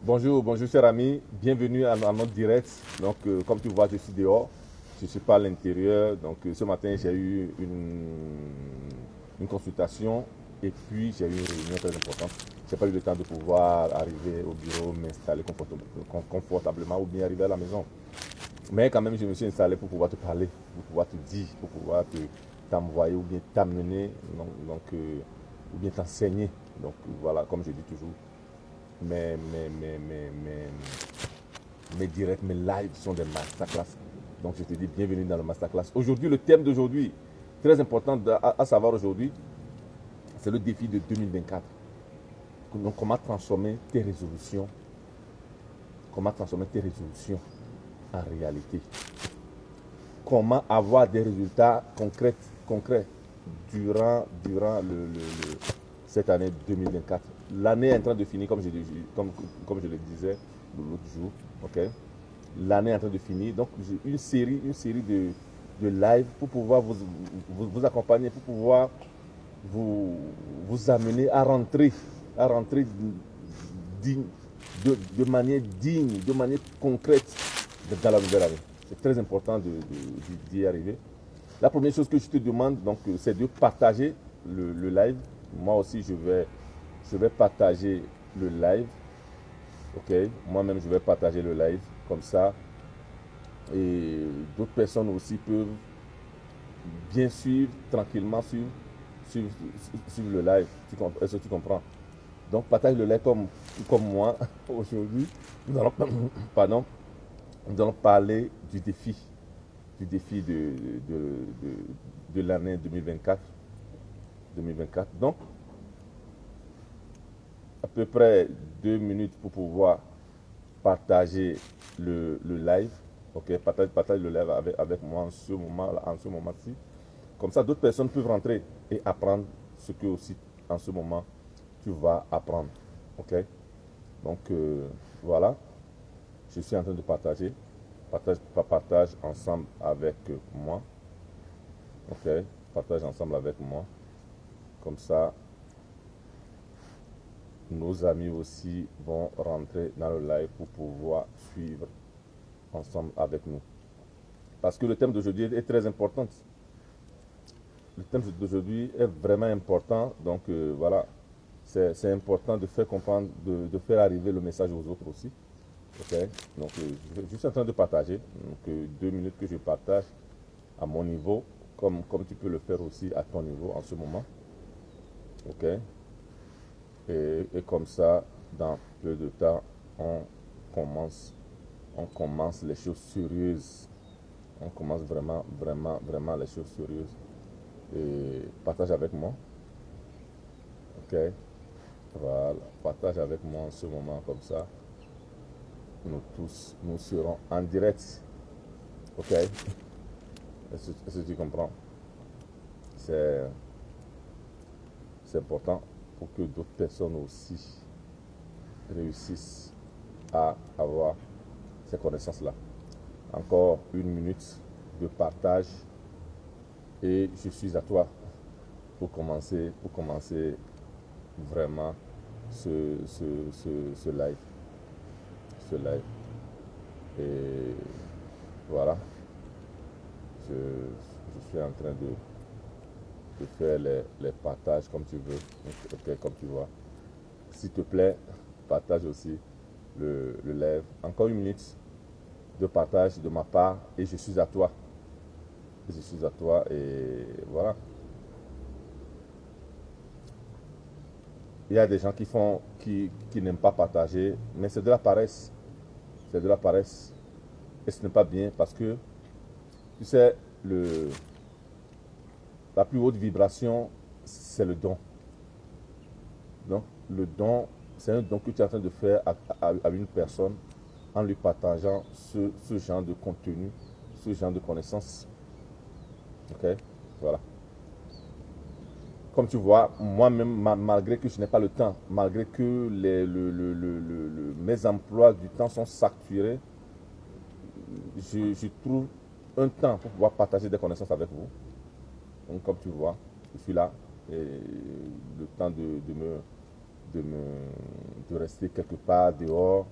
Bonjour, bonjour cher ami, bienvenue à notre direct. Donc comme tu vois, je suis dehors, je ne suis pas à l'intérieur. Donc ce matin, j'ai eu une consultation et puis j'ai eu une réunion très importante. Je n'ai pas eu le temps de pouvoir arriver au bureau, m'installer confortablement ou bien arriver à la maison. Mais quand même, je me suis installé pour pouvoir te parler, pour pouvoir te dire, pour pouvoir t'envoyer ou bien t'amener, ou bien t'enseigner. Donc voilà, comme je dis toujours, mes, mes, mes, mes, mes, mes directs, mes lives sont des masterclass. Donc je te dis bienvenue dans le masterclass. Aujourd'hui, le thème d'aujourd'hui, très important à savoir aujourd'hui, c'est le défi de 2024. Donc comment transformer tes résolutions, en réalité. Comment avoir des résultats concrets durant cette année 2024. L'année est en train de finir, comme je le disais l'autre jour. Okay? L'année est en train de finir. Donc, j'ai une série de live pour pouvoir vous accompagner, pour pouvoir vous amener à rentrer digne, de manière digne, de manière concrète dans la nouvelle année. C'est très important d'y arriver. La première chose que je te demande, donc, c'est de partager le live. Moi aussi, je vais partager le live. Ok, moi-même, je vais partager le live comme ça. Et d'autres personnes aussi peuvent bien suivre, tranquillement suivre le live. Est-ce que tu comprends? Donc, partage le live comme moi aujourd'hui. Nous allons, pardon, nous allons parler du défi de l'année 2024. Donc, à peu près 2 minutes pour pouvoir partager le live. Ok, partage le live avec moi en ce moment-ci. Comme ça, d'autres personnes peuvent rentrer et apprendre ce que aussi en ce moment tu vas apprendre. Ok, donc voilà, je suis en train de partager. Partage ensemble avec moi. Ok, partage ensemble avec moi. Comme ça, nos amis aussi vont rentrer dans le live pour pouvoir suivre ensemble avec nous. Parce que le thème d'aujourd'hui est très important. Le thème d'aujourd'hui est vraiment important. Donc voilà, c'est important de faire comprendre, de faire arriver le message aux autres aussi. Ok, donc je suis en train de partager. Donc 2 minutes que je partage à mon niveau, comme tu peux le faire aussi à ton niveau en ce moment. Ok, et comme ça, dans peu de temps, commence, on commence les choses sérieuses. On commence vraiment les choses sérieuses. Et partage avec moi. Ok, voilà, partage avec moi en ce moment comme ça. Nous tous, nous serons en direct. Ok, est-ce que tu comprends? C'est important pour que d'autres personnes aussi réussissent à avoir ces connaissances-là. Encore 1 minute de partage et je suis à toi pour commencer vraiment ce live. Et voilà, je suis en train de faire les partages comme tu veux, okay, comme tu vois. S'il te plaît, partage aussi le live. Encore 1 minute de partage de ma part et je suis à toi. Je suis à toi et voilà. Il y a des gens qui n'aiment pas partager, mais c'est de la paresse. C'est de la paresse. Et ce n'est pas bien parce que, tu sais, la plus haute vibration, c'est le don. Donc, le don, c'est un don que tu es en train de faire à une personne en lui partageant ce genre de contenu, ce genre de connaissances. Ok, voilà. Comme tu vois, moi-même, malgré que je n'ai pas le temps, malgré que mes emplois du temps sont saturés, je trouve un temps pour pouvoir partager des connaissances avec vous. Donc, comme tu vois, je suis là et le temps de rester quelque part dehors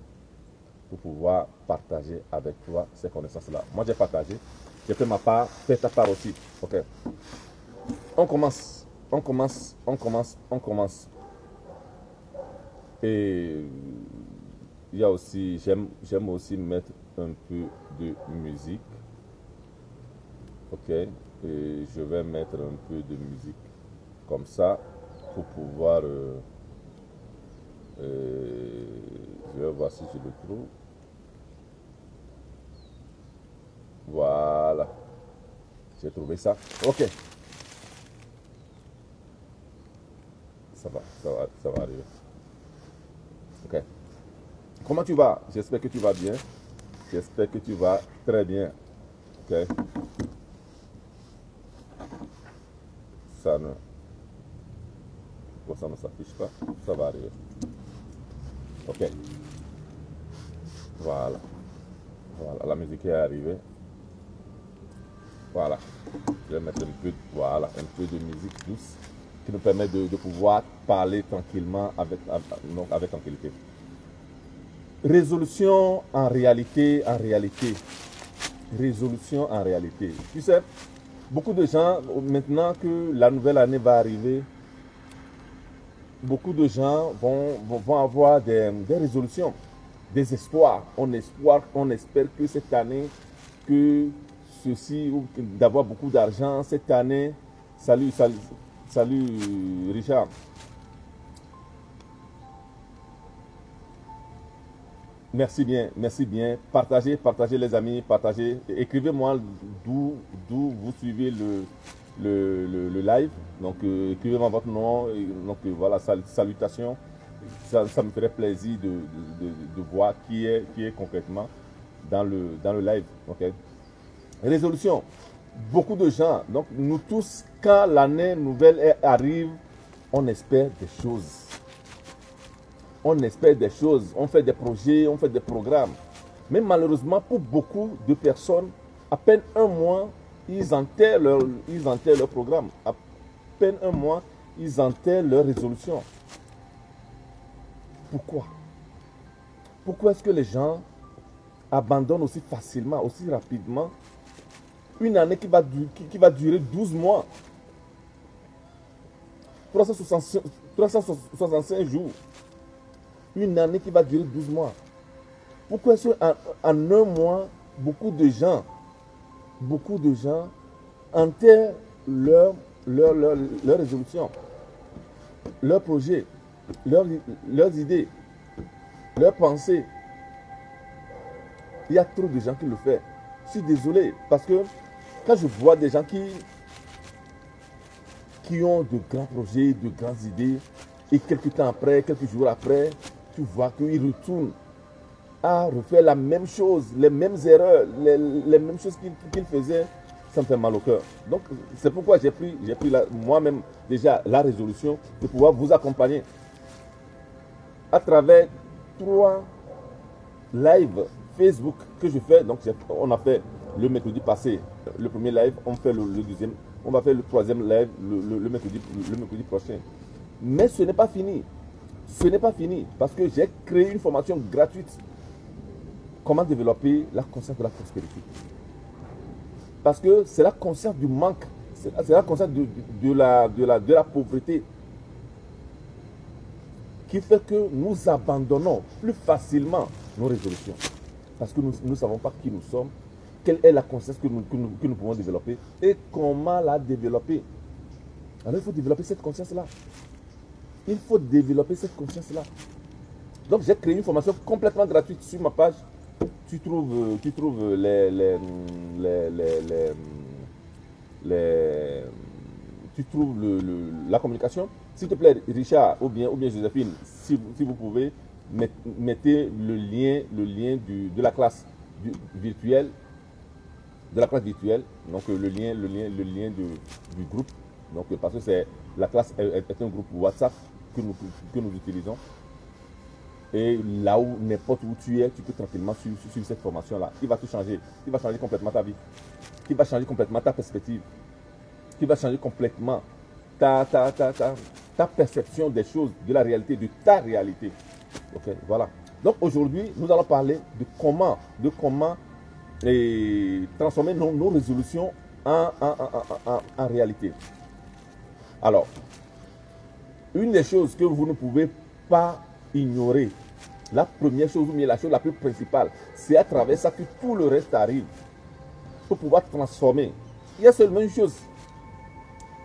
pour pouvoir partager avec toi ces connaissances-là. Moi, j'ai partagé, j'ai fait ma part, fais ta part aussi. Ok. On commence. Et il y a aussi, j'aime aussi mettre un peu de musique. Ok. Et je vais mettre un peu de musique comme ça pour pouvoir. Je vais voir si je le trouve. Voilà. J'ai trouvé ça. Ok. Ça va arriver. Ok. Comment tu vas? J'espère que tu vas bien. J'espère que tu vas très bien. Ok. Pourquoi ça ne s'affiche pas? Ça va arriver. Ok. Voilà. Voilà. La musique est arrivée. Voilà. Je vais mettre voilà, un peu de musique douce qui nous permet de pouvoir parler tranquillement avec tranquillité. Résolution en réalité. Résolution en réalité. Tu sais, beaucoup de gens, maintenant que la nouvelle année va arriver, beaucoup de gens vont avoir des résolutions, des espoirs. On espère que cette année, que ceci, ou d'avoir beaucoup d'argent cette année. Salut Richard. Merci bien. Partagez les amis, partagez. Écrivez-moi d'où vous suivez le live. Donc écrivez-moi votre nom. Donc voilà, salutations. Ça me ferait plaisir de voir qui est concrètement dans le live. Ok. Résolution. Beaucoup de gens, donc nous tous, quand l'année nouvelle arrive, on espère des choses. On espère des choses, on fait des projets, on fait des programmes. Mais malheureusement, pour beaucoup de personnes, à peine un mois, ils enterrent leur programme. À peine un mois, ils enterrent leur résolution. Pourquoi? Pourquoi est-ce que les gens abandonnent aussi facilement, aussi rapidement une année qui va durer 12 mois, 365 jours, une année qui va durer 12 mois. Pourquoi est-ce qu'en un mois, beaucoup de gens enterrent leur résolution, leurs projets, leurs idées, leurs pensées? Il y a trop de gens qui le font. Je suis désolé parce que quand je vois des gens qui ont de grands projets, de grandes idées, et quelques temps après, quelques jours après, tu vois qu'ils retournent à refaire la même chose, les mêmes erreurs, les mêmes choses qu'ils faisaient, ça me fait mal au cœur. Donc c'est pourquoi j'ai pris moi-même déjà la résolution de pouvoir vous accompagner à travers 3 lives Facebook que je fais. Donc on a fait le mercredi passé le premier live, on fait le deuxième, on va faire le 3e live le mercredi prochain. Mais ce n'est pas fini. Ce n'est pas fini parce que j'ai créé une formation gratuite. Comment développer la conscience de la prospérité. Parce que c'est la conscience du manque, c'est la conscience de la pauvreté qui fait que nous abandonnons plus facilement nos résolutions. Parce que nous ne savons pas qui nous sommes, quelle est la conscience que nous pouvons développer et comment la développer. Alors il faut développer cette conscience-là. Il faut développer cette conscience-là. Donc j'ai créé une formation complètement gratuite sur ma page. Tu trouves la communication. S'il te plaît, Richard ou bien Joséphine, si vous pouvez, mettez le lien de la classe virtuelle. Donc le lien du groupe. Donc parce que la classe est un groupe WhatsApp que nous utilisons. Et là où, n'importe où tu es, tu peux tranquillement suivre cette formation-là. Qui va tout changer. Qui va changer complètement ta vie. Qui va changer complètement ta perspective. Qui va changer complètement ta ta perception des choses, de la réalité, de ta réalité. Ok, voilà. Donc aujourd'hui, nous allons parler de comment transformer nos résolutions en réalité. Alors, une des choses que vous ne pouvez pas ignorer, la première chose, ou bien la chose la plus principale, c'est à travers ça que tout le reste arrive. Pour pouvoir transformer. Il y a seulement une chose.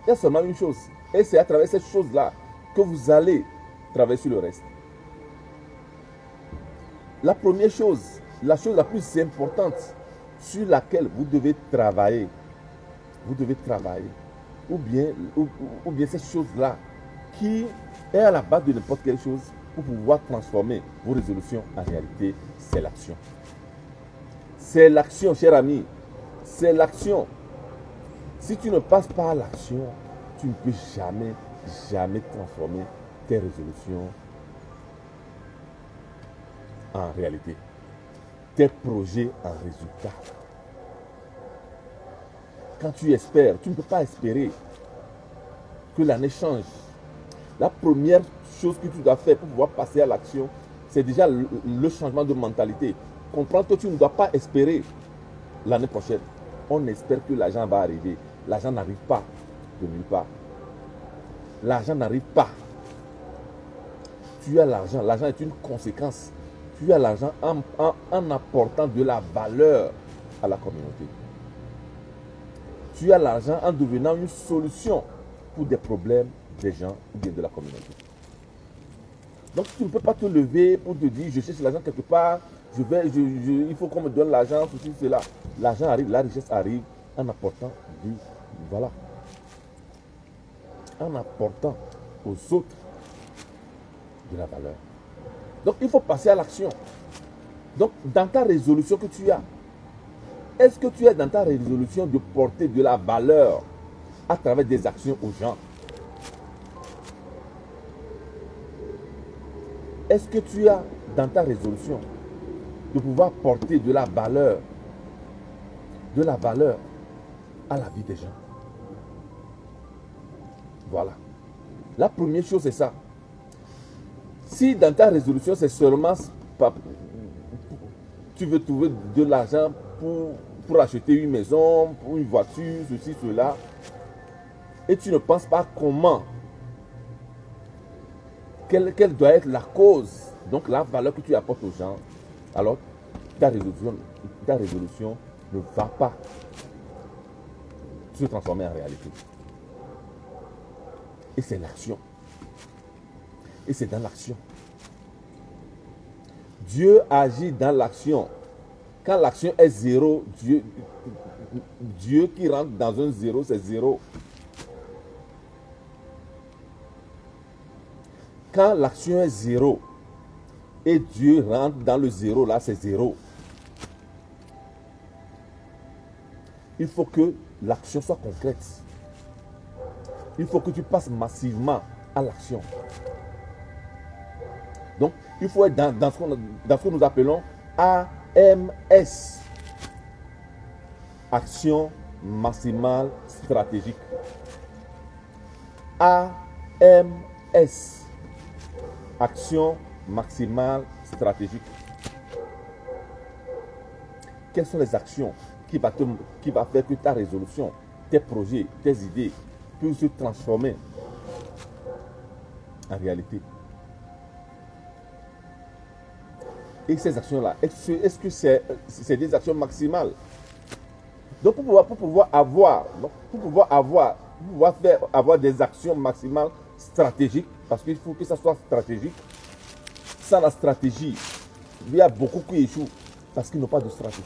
Il y a seulement une chose. Et c'est à travers cette chose-là que vous allez traverser le reste. La première chose, la chose la plus importante sur laquelle vous devez travailler, ou bien cette chose-là qui est à la base de n'importe quelle chose pour pouvoir transformer vos résolutions en réalité, c'est l'action. C'est l'action, cher ami. C'est l'action. Si tu ne passes pas à l'action, tu ne peux jamais transformer tes résolutions en réalité. Tes projets en résultat. Quand tu espères, tu ne peux pas espérer que l'année change. La première chose que tu dois faire pour pouvoir passer à l'action, c'est déjà le changement de mentalité. Comprendre que tu ne dois pas espérer l'année prochaine. On espère que l'argent va arriver. L'argent n'arrive pas de nulle part. L'argent n'arrive pas. Tu as l'argent. L'argent est une conséquence. Tu as l'argent en apportant de la valeur à la communauté. Tu as l'argent en devenant une solution pour des problèmes des gens ou bien de la communauté. Donc tu ne peux pas te lever pour te dire je cherche l'argent quelque part, il faut qu'on me donne l'argent, ceci, cela. L'argent arrive, la richesse arrive en apportant voilà. En apportant aux autres de la valeur. Donc il faut passer à l'action. Donc dans ta résolution que tu as, est-ce que tu es dans ta résolution de porter de la valeur à travers des actions aux gens? Est-ce que tu as dans ta résolution de pouvoir porter de la valeur à la vie des gens? Voilà. La première chose, c'est ça. Si dans ta résolution, c'est seulement tu veux trouver de l'argent pour acheter une maison, pour une voiture, ceci, cela, et tu ne penses pas comment, quelle doit être la cause, donc la valeur que tu apportes aux gens, alors ta résolution ne va pas se transformer en réalité. Et c'est l'action. Et c'est dans l'action. Dieu agit dans l'action. Quand l'action est zéro, Dieu qui rentre dans un zéro, c'est zéro. Quand l'action est zéro et Dieu rentre dans le zéro, là c'est zéro. Il faut que l'action soit concrète. Il faut que tu passes massivement à l'action. Donc, il faut être dans ce que nous appelons AMS. Action maximale stratégique. AMS. Action maximale stratégique. Quelles sont les actions qui va faire que ta résolution, tes projets, tes idées puissent se transformer en réalité? Et ces actions-là, est-ce que c'est des actions maximales? Donc pour pouvoir avoir des actions maximales stratégiques, parce qu'il faut que ça soit stratégique. Sans la stratégie, il y a beaucoup qui échouent parce qu'ils n'ont pas de stratégie.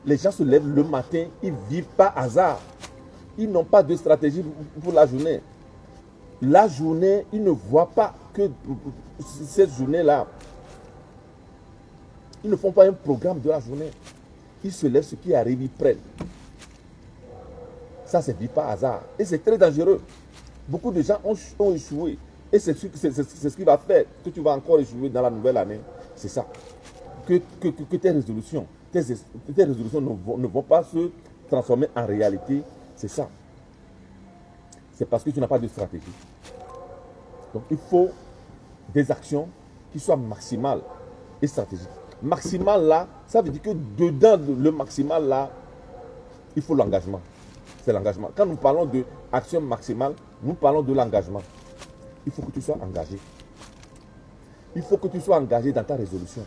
Les gens se lèvent le matin, ils ne vivent pas hasard. Ils n'ont pas de stratégie pour la journée. La journée, ils ne voient pas que cette journée-là, ils ne font pas un programme de la journée. Ils se lèvent, ce qui arrive, ils prennent. Ça, c'est vie par hasard. Et c'est très dangereux. Beaucoup de gens ont échoué. Et c'est ce qui va faire que tu vas encore échouer dans la nouvelle année. C'est ça. Que tes résolutions, ne vont pas se transformer en réalité. C'est ça. C'est parce que tu n'as pas de stratégie. Donc, il faut des actions qui soient maximales et stratégiques. Maximal là, ça veut dire que dedans le maximal là, il faut l'engagement. C'est l'engagement. Quand nous parlons d'action maximale, nous parlons de l'engagement. Il faut que tu sois engagé. Il faut que tu sois engagé dans ta résolution.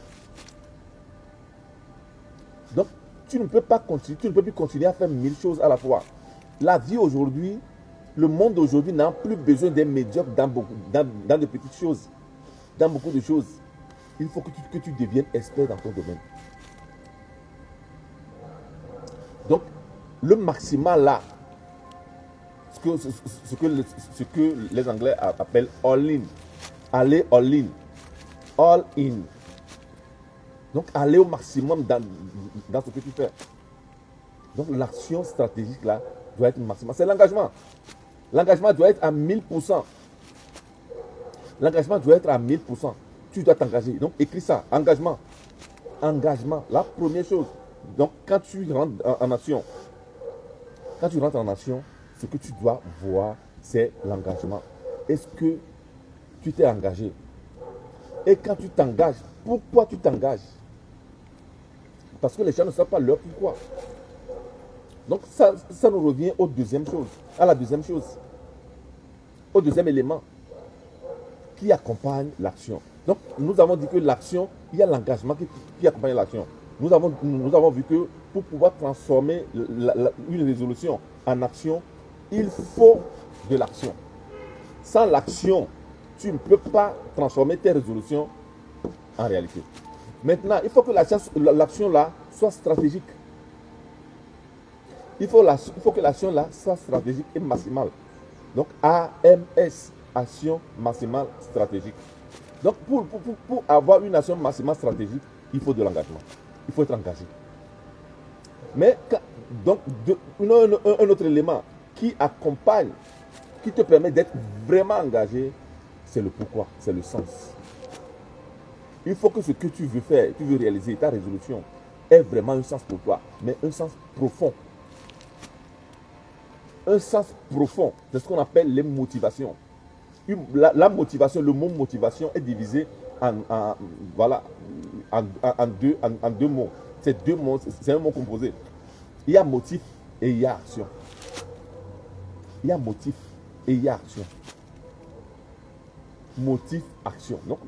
Donc, tu ne peux pas continuer, tu ne peux plus continuer à faire 1000 choses à la fois. La vie aujourd'hui, le monde aujourd'hui n'a plus besoin d'être médiocre dans de petites choses, dans beaucoup de choses. Il faut que tu deviennes expert dans ton domaine. Donc, le maximal là, ce que les Anglais appellent all-in. Aller all-in. All-in. Donc, aller au maximum dans ce que tu fais. Donc, l'action stratégique là doit être maximale. C'est l'engagement. L'engagement doit être à 1000%. L'engagement doit être à 1000%. Tu dois t'engager. Donc, écris ça. Engagement. Engagement. La première chose. Donc, quand tu rentres en action, ce que tu dois voir, c'est l'engagement. Est-ce que tu t'es engagé? Et quand tu t'engages, pourquoi tu t'engages? Parce que les gens ne savent pas leur pourquoi. Donc, ça nous revient à la deuxième chose, au deuxième élément qui accompagne l'action. Donc, nous avons dit que l'action, il y a l'engagement qui accompagne l'action. Nous avons vu que pour pouvoir transformer une résolution en action, il faut de l'action. Sans l'action, tu ne peux pas transformer tes résolutions en réalité. Maintenant, il faut que l'action là soit stratégique. Il faut que l'action là soit stratégique et maximale. Donc, AMS, action maximale stratégique. Donc, pour avoir une action maximale stratégique, il faut de l'engagement. Il faut être engagé. Mais, donc, un autre élément qui accompagne, qui te permet d'être vraiment engagé, c'est le pourquoi, c'est le sens. Il faut que ce que tu veux faire, tu veux réaliser, ta résolution, ait vraiment un sens pour toi, mais un sens profond. Un sens profond, c'est ce qu'on appelle les motivations. La motivation, le mot motivation est divisé en deux mots. C'est deux mots, c'est un mot composé. Il y a motif et il y a action. Il y a motif et il y a action. Motif, action. Donc,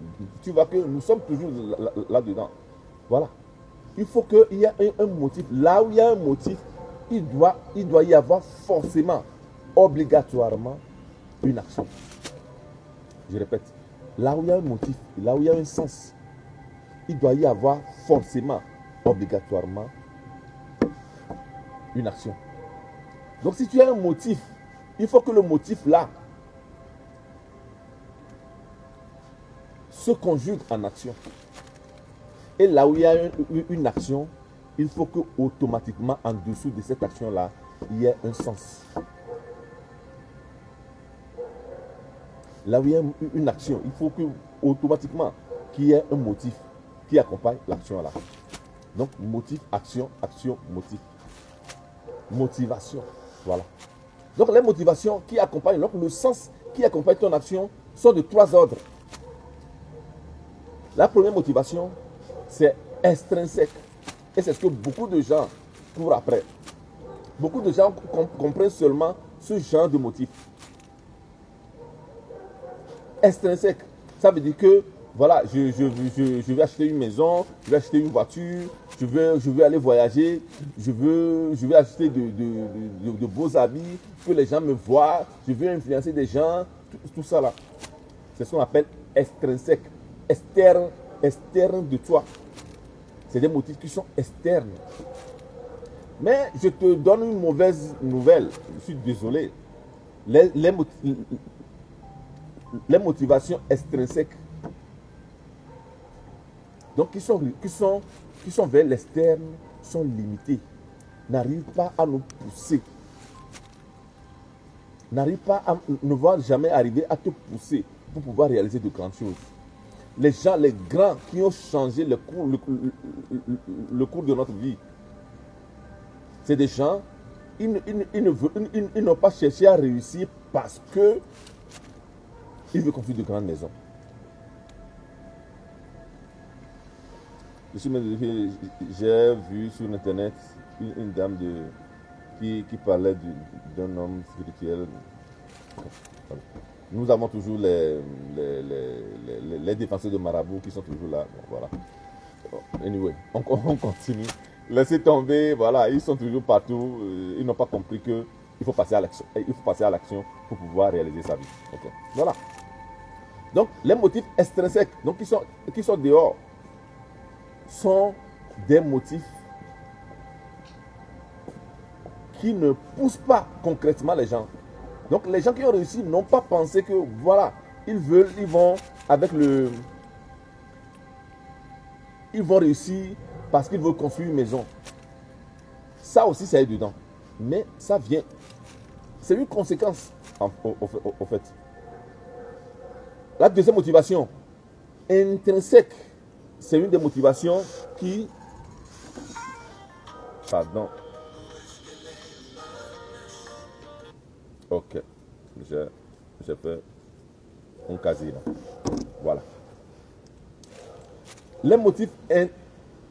tu vois que nous sommes toujours là-dedans. Voilà. Il faut qu'il y ait un motif. Là où il y a un motif, il doit y avoir forcément, obligatoirement, une action. Je répète, là où il y a un motif, là où il y a un sens, il doit y avoir forcément, obligatoirement, une action. Donc si tu as un motif, il faut que le motif là se conjugue en action. Et là où il y a une action, il faut que automatiquement en dessous de cette action là, il y ait un sens. Là où il y a une action, il faut que automatiquement qu'il y ait un motif qui accompagne l'action là. Donc motif, action, action, motif. Motivation. Voilà. Donc les motivations qui accompagnent, donc le sens qui accompagne ton action sont de trois ordres. La première motivation, c'est extrinsèque. Et c'est ce que beaucoup de gens courent après. Beaucoup de gens comprennent seulement ce genre de motif. Extrinsèque, ça veut dire que voilà, je vais acheter une maison, je vais acheter une voiture, je vais aller voyager, je vais acheter de beaux habits, que les gens me voient, je veux influencer des gens, tout ça là. C'est ce qu'on appelle extrinsèque, externe de toi. C'est des motifs qui sont externes. Mais je te donne une mauvaise nouvelle, je suis désolé. Les motivations extrinsèques, donc qui sont vers l'externe, sont limitées, n'arrivent pas à nous pousser, ne vont jamais arriver à te pousser pour pouvoir réaliser de grandes choses. Les gens, les grands qui ont changé le cours de notre vie, c'est des gens, ils n'ont pas cherché à réussir parce que Il veut construire de grandes maisons. J'ai vu sur Internet une dame qui parlait d'un homme spirituel. Nous avons toujours les défenseurs de marabout qui sont toujours là. Bon, voilà. Anyway, on continue. Laissez tomber, voilà, ils sont toujours partout. Ils n'ont pas compris qu'il faut passer à l'action. Il faut passer à l'action pour pouvoir réaliser sa vie. Okay. Voilà. Donc, les motifs extrinsèques, donc qui sont dehors, sont des motifs qui ne poussent pas concrètement les gens. Donc les gens qui ont réussi n'ont pas pensé que voilà, ils vont réussir parce qu'ils veulent construire une maison. Ça aussi, ça est dedans. Mais ça vient. C'est une conséquence, au fait. La deuxième motivation, intrinsèque, c'est une des motivations qui... Pardon. Ok. J'ai fait un casier là. Voilà. Les motifs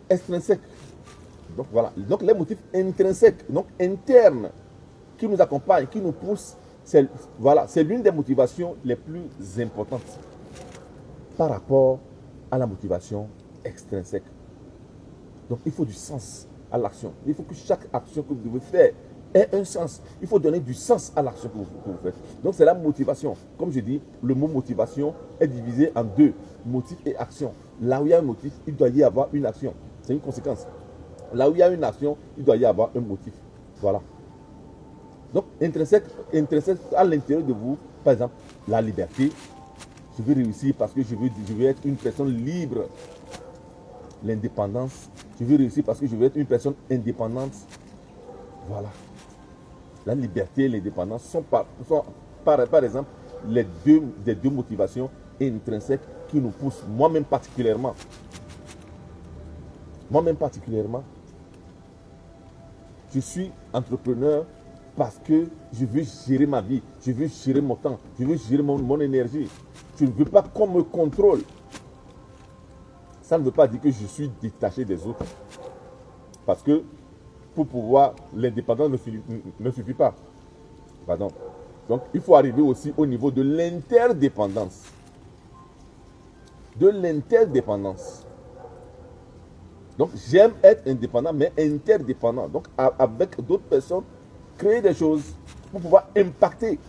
extrinsèques. Donc voilà. Donc les motifs intrinsèques, donc internes, qui nous accompagnent, qui nous poussent, c'est l'une des motivations les plus importantes par rapport à la motivation extrinsèque. Donc il faut du sens à l'action. Il faut que chaque action que vous devez faire ait un sens. Il faut donner du sens à l'action que vous faites. Donc c'est la motivation. Comme je dis, le mot motivation est divisé en deux, motif et action. Là où il y a un motif, il doit y avoir une action. C'est une conséquence. Là où il y a une action, il doit y avoir un motif. Voilà. Donc intrinsèque à l'intérieur de vous, par exemple, la liberté. Je veux réussir parce que je veux être une personne libre. L'indépendance. Je veux réussir parce que je veux être une personne indépendante. Voilà. La liberté et l'indépendance sont par exemple les deux motivations intrinsèques qui nous poussent. Moi-même particulièrement, je suis entrepreneur parce que je veux gérer ma vie, je veux gérer mon temps, je veux gérer mon énergie. Je ne veux pas qu'on me contrôle. Ça ne veut pas dire que je suis détaché des autres. Parce que pour pouvoir, l'indépendance ne suffit pas. Pardon. Donc, il faut arriver aussi au niveau de l'interdépendance. De l'interdépendance. Donc, j'aime être indépendant, mais interdépendant. Donc, avec d'autres personnes, créer des choses pour pouvoir impacter.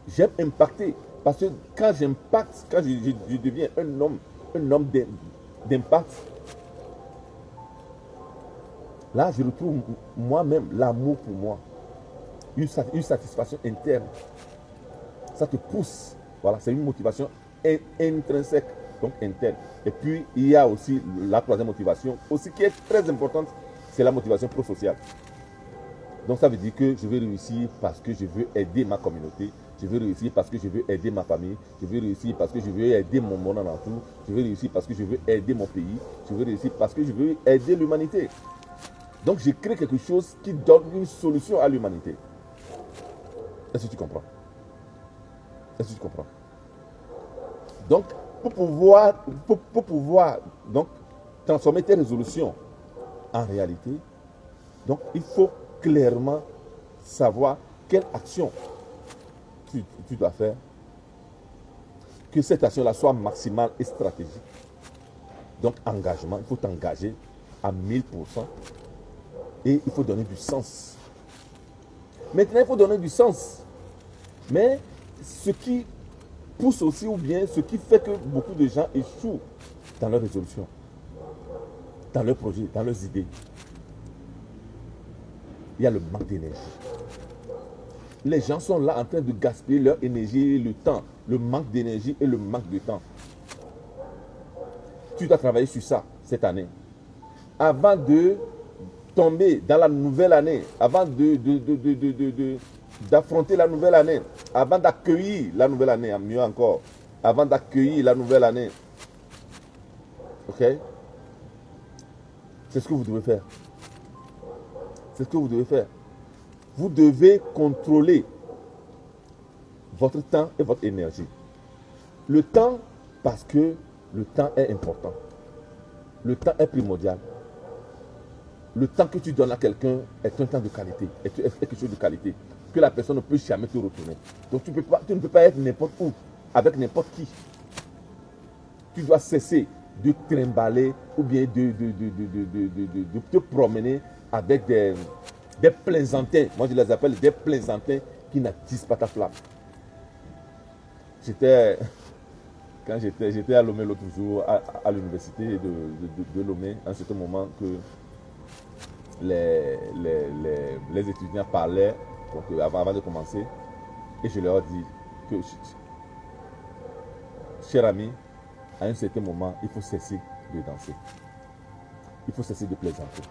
J'aime impacter. Parce que quand j'impacte, quand je deviens un homme d'impact, là, je retrouve moi-même l'amour pour moi. Une satisfaction interne. Ça te pousse. Voilà, c'est une motivation intrinsèque, donc interne. Et puis, il y a aussi la troisième motivation, aussi qui est très importante, c'est la motivation pro-sociale. Donc, ça veut dire que je veux réussir parce que je veux aider ma communauté. Je veux réussir parce que je veux aider ma famille. Je veux réussir parce que je veux aider mon monde alentour. Je veux réussir parce que je veux aider mon pays. Je veux réussir parce que je veux aider l'humanité. Donc, je crée quelque chose qui donne une solution à l'humanité. Est-ce que tu comprends? Est-ce que tu comprends? Donc, pour pouvoir donc, transformer tes résolutions en réalité, donc, il faut clairement savoir quelle action tu dois faire. Que cette action-là soit maximale et stratégique. Donc, engagement, il faut t'engager à 1000%. Et il faut donner du sens. Maintenant, il faut donner du sens. Mais ce qui pousse aussi, ou bien ce qui fait que beaucoup de gens échouent dans leurs résolutions, dans leurs projets, dans leurs idées, il y a le manque d'énergie. Les gens sont là en train de gaspiller leur énergie et le temps. Le manque d'énergie et le manque de temps. Tu dois travailler sur ça cette année. Avant de tomber dans la nouvelle année, avant d'affronter la nouvelle année, avant d'accueillir la nouvelle année, mieux encore, avant d'accueillir la nouvelle année. Ok? C'est ce que vous devez faire. C'est ce que vous devez faire. Vous devez contrôler votre temps et votre énergie. Le temps, parce que le temps est important. Le temps est primordial. Le temps que tu donnes à quelqu'un est un temps de qualité, est quelque chose de qualité, que la personne ne peut jamais te retourner. Donc tu ne peux pas être n'importe où, avec n'importe qui. Tu dois cesser de trimballer ou bien de te promener avec des plaisantins. Moi je les appelle des plaisantins qui n'attisent pas ta flamme. Quand j'étais à Lomé l'autre jour, à l'université de Lomé, à un certain moment que les étudiants parlaient donc, avant de commencer, et je leur dis que, cher ami, à un certain moment, il faut cesser de danser. Il faut cesser de plaisanter.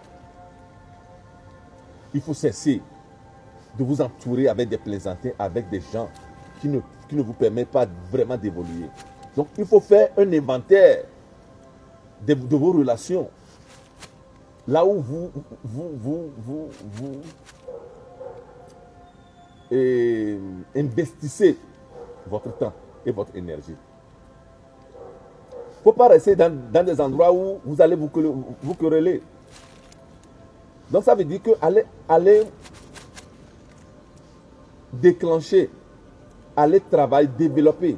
Il faut cesser de vous entourer avec des plaisantins, avec des gens qui ne vous permettent pas vraiment d'évoluer. Donc, il faut faire un inventaire de vos relations. Là où vous investissez votre temps et votre énergie. Il ne faut pas rester dans des endroits où vous allez vous quereller. Donc ça veut dire que allez déclencher, allez travailler, développer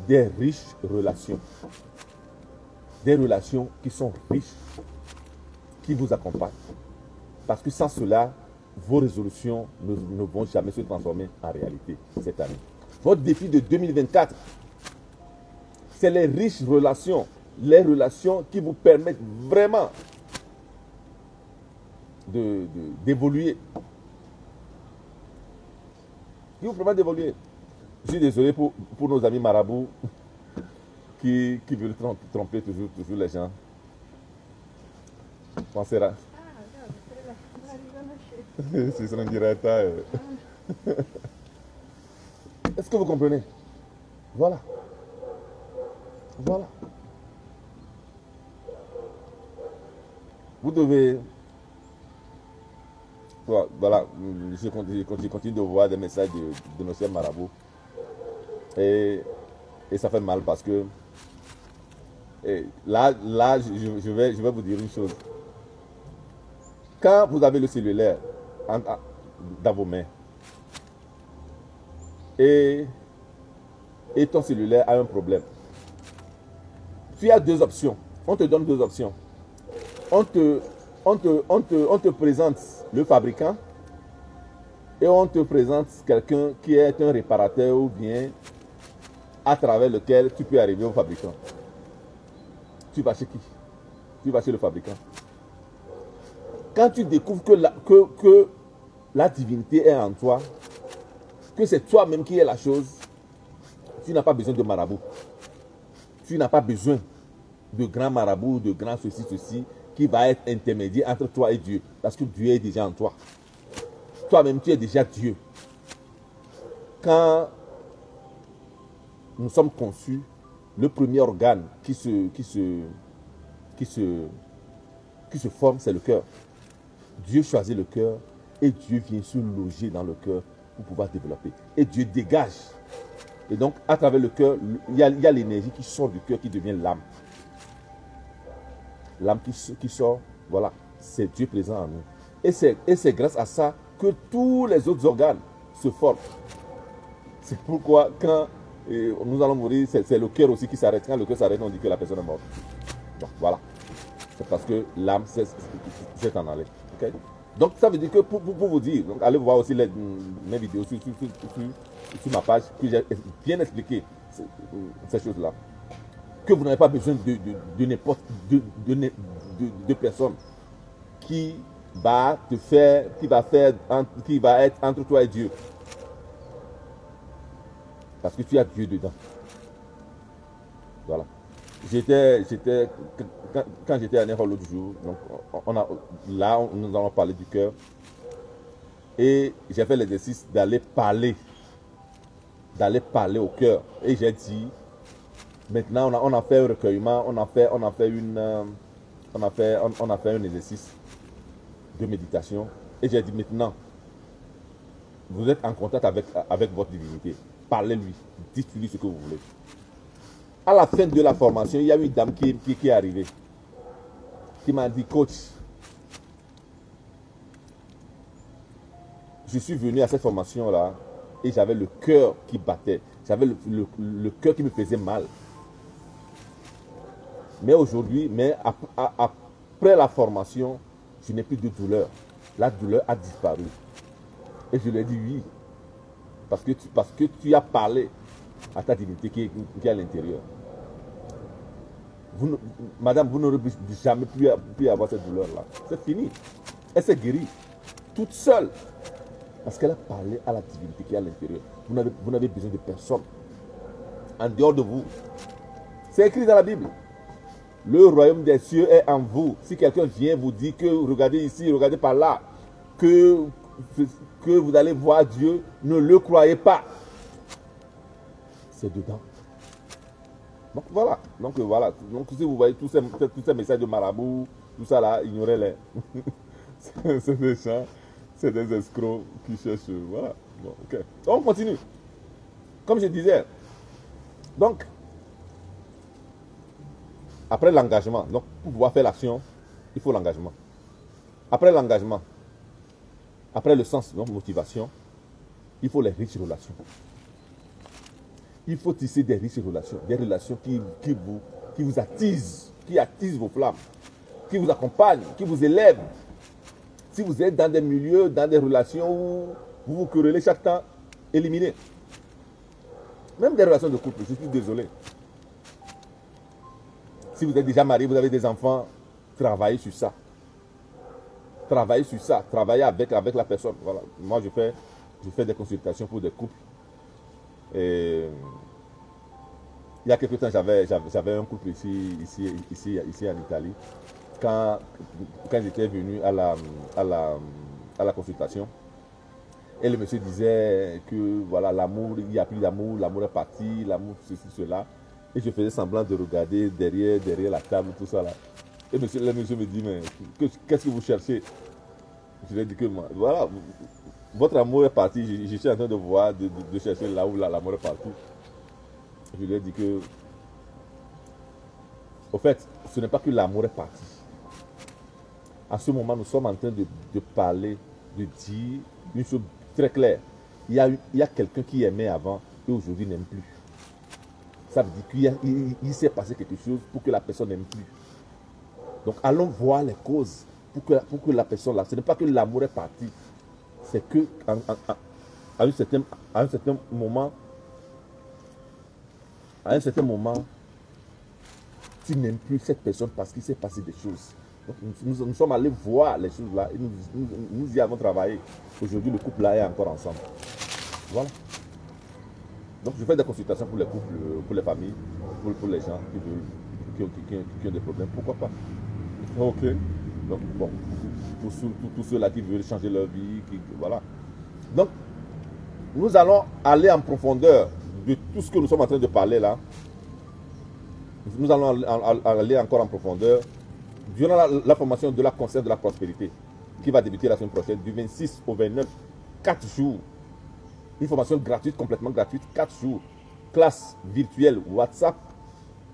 des riches relations. Des relations qui sont riches, qui vous accompagnent. Parce que sans cela, vos résolutions ne vont jamais se transformer en réalité cette année. Votre défi de 2024, c'est les riches relations, les relations qui vous permettent vraiment d'évoluer. Qui vous permettent d'évoluer. Je suis désolé pour nos amis marabouts qui veulent tromper toujours les gens. Pensez-là. Si sono in diretta. Est-ce que vous comprenez? Voilà. Voilà. Vous devez... Voilà, je continue de voir des messages de nos chers marabouts. Et ça fait mal parce que... là je vais vous dire une chose. Quand vous avez le cellulaire dans vos mains et ton cellulaire a un problème, tu as deux options. On te donne deux options. On te présente le fabricant et on te présente quelqu'un qui est un réparateur ou bien à travers lequel tu peux arriver au fabricant. Tu vas chez qui? Tu vas chez le fabricant. Quand tu découvres que la divinité est en toi, que c'est toi-même qui es la chose, tu n'as pas besoin de marabout. Tu n'as pas besoin de grand marabout, de grand ceci, qui va être intermédiaire entre toi et Dieu. Parce que Dieu est déjà en toi. Toi-même, tu es déjà Dieu. Quand nous sommes conçus, le premier organe qui se forme, c'est le cœur. Dieu choisit le cœur et Dieu vient se loger dans le cœur pour pouvoir développer. Et Dieu dégage. Et donc, à travers le cœur, il y a l'énergie qui sort du cœur qui devient l'âme. L'âme qui sort, voilà, c'est Dieu présent en nous. Et c'est grâce à ça que tous les autres organes se forment. C'est pourquoi quand nous allons mourir, c'est le cœur aussi qui s'arrête. Quand le cœur s'arrête, on dit que la personne est morte. Donc, voilà. C'est parce que l'âme s'est en allée. Okay? Donc, ça veut dire que pour vous dire, donc, allez voir aussi mes vidéos sur ma page, que j'ai bien expliqué ces choses-là. Que vous n'avez pas besoin de n'importe de personne qui va être entre toi et Dieu. Parce que tu as Dieu dedans. Voilà. Quand j'étais à Néhol l'autre jour, donc nous allons parler du cœur. Et j'ai fait l'exercice d'aller parler au cœur. Et j'ai dit, maintenant on a fait un recueillement, on a fait un exercice de méditation. Et j'ai dit maintenant, vous êtes en contact avec votre divinité. parlez-lui. Dites-lui ce que vous voulez. À la fin de la formation, il y a une dame qui est arrivée, qui m'a dit, coach, je suis venu à cette formation-là et j'avais le cœur qui battait. J'avais le cœur qui me faisait mal. Mais aujourd'hui, après la formation, je n'ai plus de douleur. La douleur a disparu. Et je lui ai dit oui. Parce que tu as parlé à ta divinité qui est à l'intérieur. Madame, vous n'aurez jamais pu avoir cette douleur-là. C'est fini. Elle s'est guérie. Toute seule. Parce qu'elle a parlé à la divinité qui est à l'intérieur. Vous n'avez besoin de personne. En dehors de vous. C'est écrit dans la Bible. Le royaume des cieux est en vous. Si quelqu'un vient vous dire que regardez ici, regardez par là, que vous allez voir Dieu, ne le croyez pas. C'est dedans. Donc voilà. Donc si vous voyez tous ces messages de marabout, tout ça là, ignorez-les. C'est des gens, c'est des escrocs qui cherchent. Voilà. Bon, ok. On continue. Comme je disais. Donc, après l'engagement, donc pour pouvoir faire l'action, il faut l'engagement. Après l'engagement, après le sens, donc motivation, il faut les riches relations. Il faut tisser des riches relations, des relations qui vous attisent, qui attisent vos flammes, qui vous accompagnent, qui vous élèvent. Si vous êtes dans des milieux, dans des relations où vous vous querellez chaque temps, éliminez. Même des relations de couple, je suis désolé. Si vous êtes déjà marié, vous avez des enfants, travaillez sur ça. Travaillez sur ça. Travaillez avec la personne. Voilà. Moi, je fais des consultations pour des couples. Et il y a quelques temps, j'avais un couple ici en Italie. Quand j'étais venu à la consultation, et le monsieur disait que voilà, l'amour, il n'y a plus d'amour, l'amour est parti, l'amour, ceci, cela. Et je faisais semblant de regarder derrière la table, tout ça là. Et le monsieur me dit, mais qu'est-ce que vous cherchez? Je lui ai dit que moi, voilà, votre amour est parti. Je suis en train de voir, de chercher là où l'amour est parti. Je lui ai dit que, au fait, ce n'est pas que l'amour est parti. À ce moment, nous sommes en train de parler, de dire une chose très claire. Il y a quelqu'un qui aimait avant et aujourd'hui n'aime plus. Ça veut dire qu'il s'est passé quelque chose pour que la personne n'aime plus. Donc allons voir les causes pour que la personne là, ce n'est pas que l'amour est parti, c'est que à un certain moment, tu n'aimes plus cette personne parce qu'il s'est passé des choses. Donc, nous sommes allés voir les choses là et nous y avons travaillé. Aujourd'hui, le couple là est encore ensemble. Voilà. Donc, je fais des consultations pour les couples, pour les familles, pour les gens qui ont des problèmes. Pourquoi pas? Ok. Donc, bon, pour tous ceux-là qui veulent changer leur vie, voilà. Donc, nous allons aller en profondeur de tout ce que nous sommes en train de parler là. Nous allons aller encore en profondeur durant la formation de la concert de la prospérité qui va débuter la semaine prochaine, du 26 au 29, 4 jours. Une formation gratuite, complètement gratuite, 4 jours. Classe virtuelle WhatsApp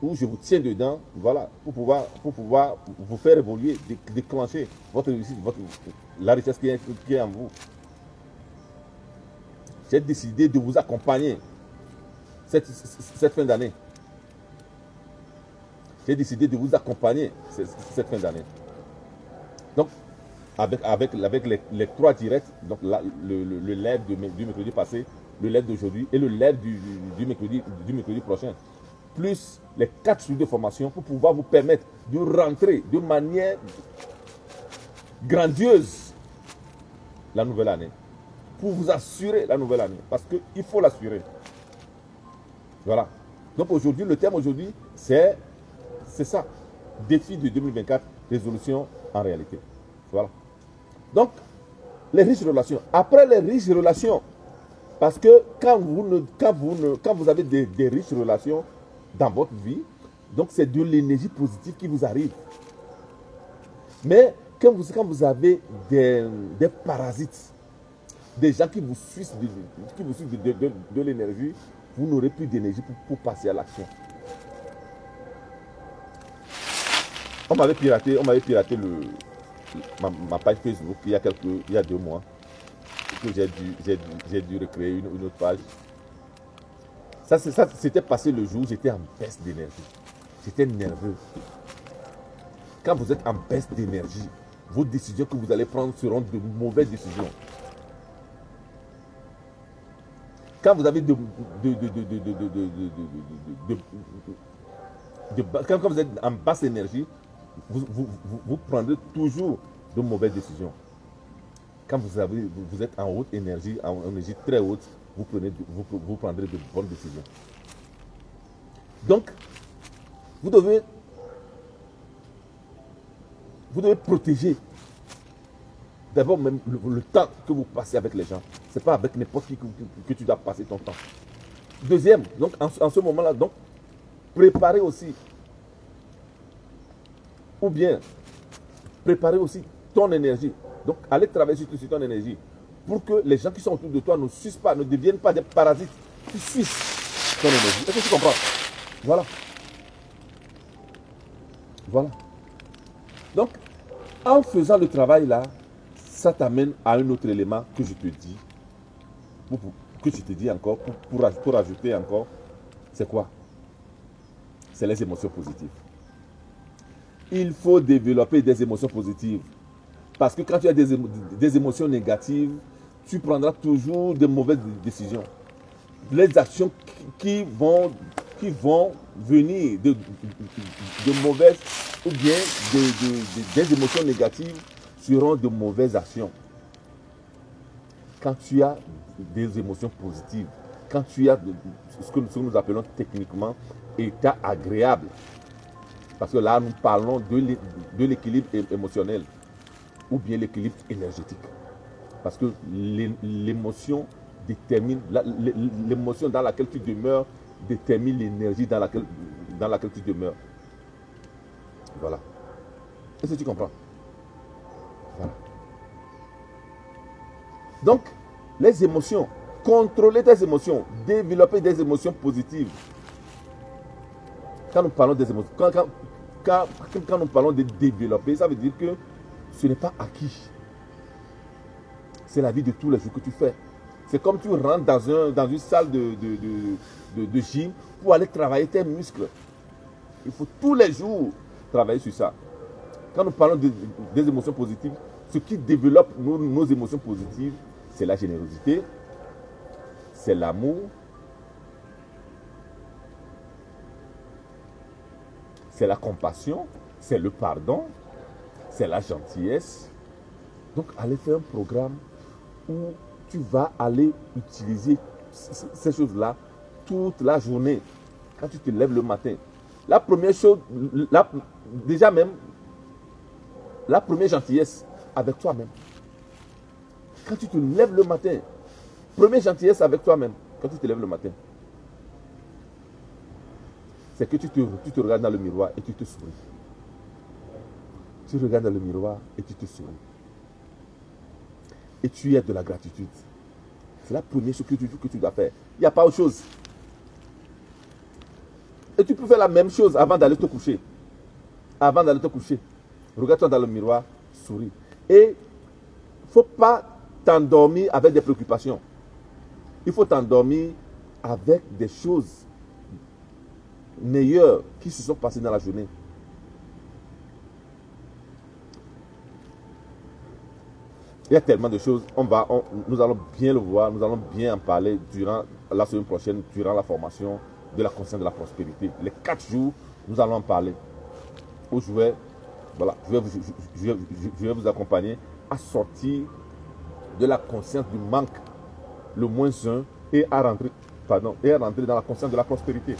où je vous tiens dedans, voilà, pour pouvoir vous faire évoluer, déclencher votre réussite, la richesse qui est en vous. J'ai décidé de vous accompagner cette fin d'année. J'ai décidé de vous accompagner cette fin d'année. Donc, avec les 3 directs, donc le live du mercredi passé, le live d'aujourd'hui et le live du mercredi prochain, plus les 4 jours de formation pour pouvoir vous permettre de rentrer de manière grandiose la nouvelle année. Pour vous assurer la nouvelle année. Parce qu'il faut l'assurer. Voilà. Donc aujourd'hui, le thème aujourd'hui, c'est ça. Défi de 2024, résolution en réalité. Voilà. Donc, les riches relations. Après les riches relations, parce que quand vous avez des riches relations dans votre vie, donc c'est de l'énergie positive qui vous arrive. Mais quand vous avez des parasites, des gens qui vous sucent de l'énergie, vous n'aurez plus d'énergie pour passer à l'action. On m'avait piraté ma page Facebook il y a 2 mois. Que j'ai dû recréer une autre page. Ça c'était passé le jour où j'étais en baisse d'énergie. J'étais nerveux. Quand vous êtes en baisse d'énergie, vos décisions que vous allez prendre seront de mauvaises décisions. Quand vous avez quand vous êtes en basse énergie, vous prendrez toujours de mauvaises décisions. Quand vous êtes en haute énergie, en énergie très haute, vous prendrez de bonnes décisions. Donc, vous devez protéger d'abord même le temps que vous passez avec les gens. Ce n'est pas avec n'importe qui que tu dois passer ton temps. Deuxième, donc en ce moment-là, donc, préparez aussi, ou bien, préparez aussi ton énergie. Donc, allez travailler sur ton énergie pour que les gens qui sont autour de toi ne sucent pas, ne deviennent pas des parasites qui sucent ton énergie. Est-ce que tu comprends? Voilà. Voilà. Donc, en faisant le travail là, ça t'amène à un autre élément que je te dis, que je te dis encore, pour ajouter encore, c'est quoi? C'est les émotions positives. Il faut développer des émotions positives. Parce que quand tu as des émotions négatives, tu prendras toujours de mauvaises décisions. Les actions qui vont venir de mauvaises ou bien des émotions négatives seront de mauvaises actions. Quand tu as des émotions positives, quand tu as ce que nous appelons techniquement état agréable, parce que là nous parlons de l'équilibre émotionnel ou bien l'équilibre énergétique. Parce que l'émotion détermine, l'émotion dans laquelle tu demeures détermine l'énergie dans laquelle tu demeures. Voilà. Est-ce que tu comprends? Voilà. Donc, les émotions, contrôler tes émotions, développer des émotions positives. Quand nous parlons des émotions, quand nous parlons de développer, ça veut dire que ce n'est pas acquis. C'est la vie de tous les jours que tu fais. C'est comme tu rentres dans une salle de gym pour aller travailler tes muscles. Il faut tous les jours travailler sur ça. Quand nous parlons des émotions positives, ce qui développe nos émotions positives, c'est la générosité, c'est l'amour, c'est la compassion, c'est le pardon, c'est la gentillesse. Donc, allez faire un programme où tu vas aller utiliser ces choses-là toute la journée. Quand tu te lèves le matin. La première chose, déjà même, la première gentillesse avec toi-même. Quand tu te lèves le matin, première gentillesse avec toi-même, quand tu te lèves le matin, c'est que tu te regardes dans le miroir et tu te souris. Tu regardes dans le miroir et tu te souris. Et tu as de la gratitude. C'est la première chose que tu dois faire. Il n'y a pas autre chose. Et tu peux faire la même chose avant d'aller te coucher. Avant d'aller te coucher. Regarde-toi dans le miroir, souris. Et il ne faut pas t'endormir avec des préoccupations. Il faut t'endormir avec des choses meilleures qui se sont passées dans la journée. Il y a tellement de choses, nous allons bien le voir, nous allons bien en parler durant la semaine prochaine, durant la formation de la conscience de la prospérité. Les 4 jours, nous allons en parler. Où je vais vous accompagner à sortir de la conscience du manque, le -1, et à rentrer dans la conscience de la prospérité.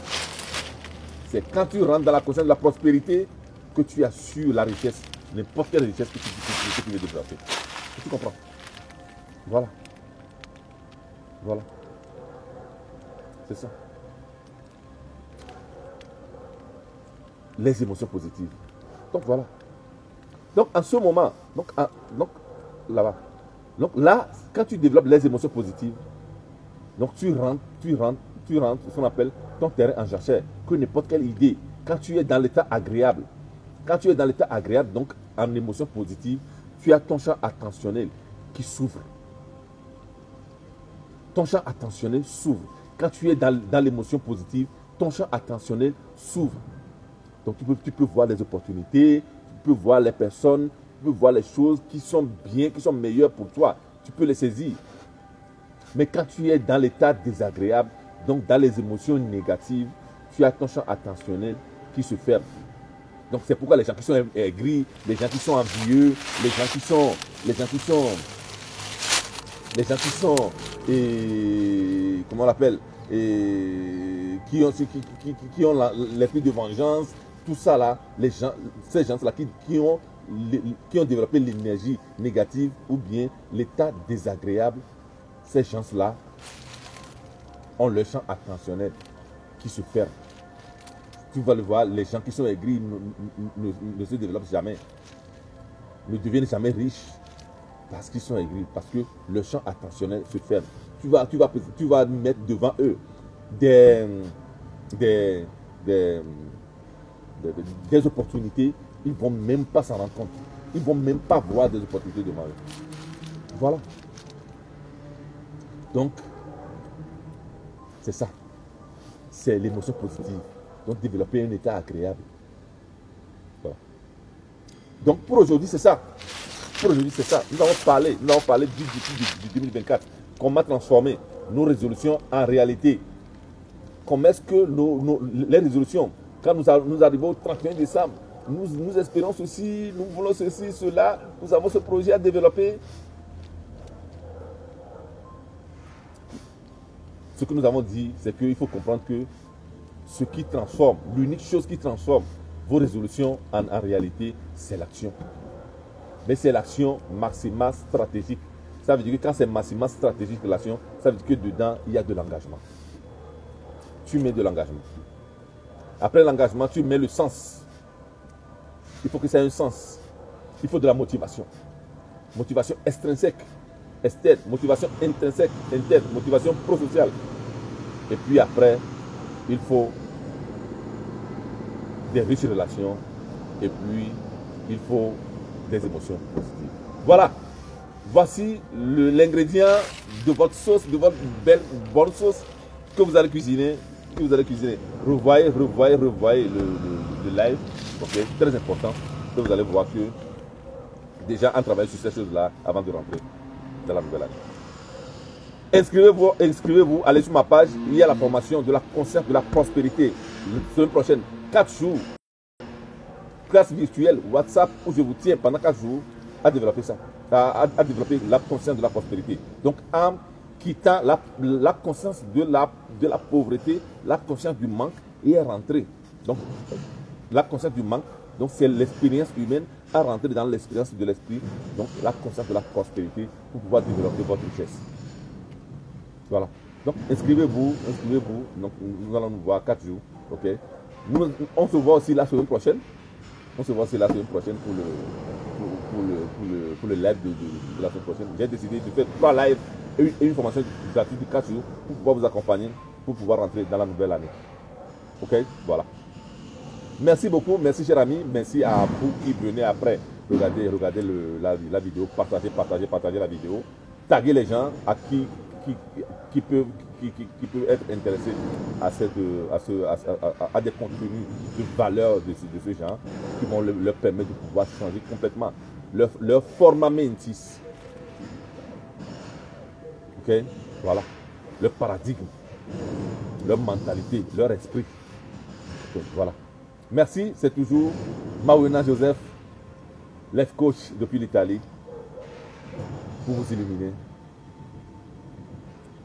C'est quand tu rentres dans la conscience de la prospérité que tu assures la richesse, n'importe quelle richesse que tu veux développer. Tu comprends? Voilà. Voilà. C'est ça. Les émotions positives. Donc voilà. Donc en ce moment, donc là-bas. Donc là, Quand tu développes les émotions positives, donc tu rentres ce qu'on appelle ton terrain en jachère, que n'importe quelle idée. Quand tu es dans l'état agréable, donc en émotion positive, tu as ton champ attentionnel qui s'ouvre. Ton champ attentionnel s'ouvre. Quand tu es dans l'émotion positive, ton champ attentionnel s'ouvre. Donc tu peux voir les opportunités, tu peux voir les personnes, tu peux voir les choses qui sont bien, qui sont meilleures pour toi. Tu peux les saisir. Mais quand tu es dans l'état désagréable, donc dans les émotions négatives, tu as ton champ attentionnel qui se ferme. Donc c'est pourquoi les gens qui sont aigris, les gens qui sont envieux, les gens qui sont comment on l'appelle, qui ont l'esprit de vengeance, tout ça là, ces gens-là qui ont développé l'énergie négative ou bien l'état désagréable, ces gens-là ont le champ attentionnel qui se ferme. Tu vas le voir, les gens qui sont aigris ne se développent jamais, ne deviennent jamais riches parce qu'ils sont aigris, parce que le champ attentionnel se ferme. Tu vas mettre devant eux des opportunités, ils ne vont même pas s'en rendre compte. Ils ne vont même pas voir des opportunités devant eux. Voilà. Donc, c'est ça. C'est l'émotion positive. Donc, développer un état agréable. Voilà. Donc, pour aujourd'hui, c'est ça. Nous avons parlé du 2024. Comment transformer nos résolutions en réalité. Comment est-ce que les résolutions, quand nous arrivons au 31 décembre, nous espérons ceci, nous voulons ceci, cela, nous avons ce projet à développer. Ce que nous avons dit, c'est qu'il faut comprendre que ce qui transforme, l'unique chose qui transforme vos résolutions en réalité, c'est l'action. Mais c'est l'action maximale stratégique. Ça veut dire que quand c'est massivement stratégique l'action, ça veut dire que dedans, il y a de l'engagement. Tu mets de l'engagement. Après l'engagement, tu mets le sens. Il faut que ça ait un sens. Il faut de la motivation. Motivation extrinsèque, externe, motivation intrinsèque, interne, motivation prosociale. Et puis après, il faut des riches relations. Et puis, il faut des émotions positives. Voilà. Voici l'ingrédient de votre sauce, de votre belle bonne sauce que vous allez cuisiner. Revoyez le live. Ok, très important. Que vous allez voir que déjà on travaille sur ces choses-là avant de rentrer dans la nouvelle année. Inscrivez-vous, allez sur ma page. Il y a la formation de la conscience de la prospérité. La semaine prochaine, 4 jours. Classe virtuelle, WhatsApp, où je vous tiens pendant 4 jours à développer ça, à développer la conscience de la prospérité. Donc, en quittant la conscience de la pauvreté, la conscience du manque et à rentrer. Donc, la conscience du manque, donc c'est l'expérience humaine à rentrer dans l'expérience de l'esprit, donc la conscience de la prospérité pour pouvoir développer votre richesse. Voilà. Donc, inscrivez-vous. Donc, nous allons nous voir 4 jours. Ok. On se voit aussi la semaine prochaine. Pour le live de la semaine prochaine. J'ai décidé de faire 3 lives et une formation gratuite de 4 jours pour pouvoir vous accompagner, pour pouvoir rentrer dans la nouvelle année. Ok, voilà. Merci beaucoup, merci cher ami, merci à vous qui venez après regarder la vidéo, partager la vidéo, taguer les gens à qui peuvent être intéressés à des contenus de valeur de ce genre qui vont leur permettre de pouvoir changer complètement leur format mentis. Ok, voilà, leur paradigme, leur mentalité, leur esprit. Okay, voilà. Merci, c'est toujours Mawena Joseph, life coach depuis l'Italie, pour vous illuminer,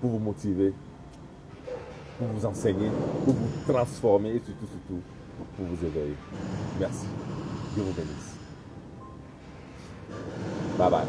pour vous motiver, pour vous enseigner, pour vous transformer et surtout, pour vous éveiller. Merci. Dieu vous bénisse. Bye bye.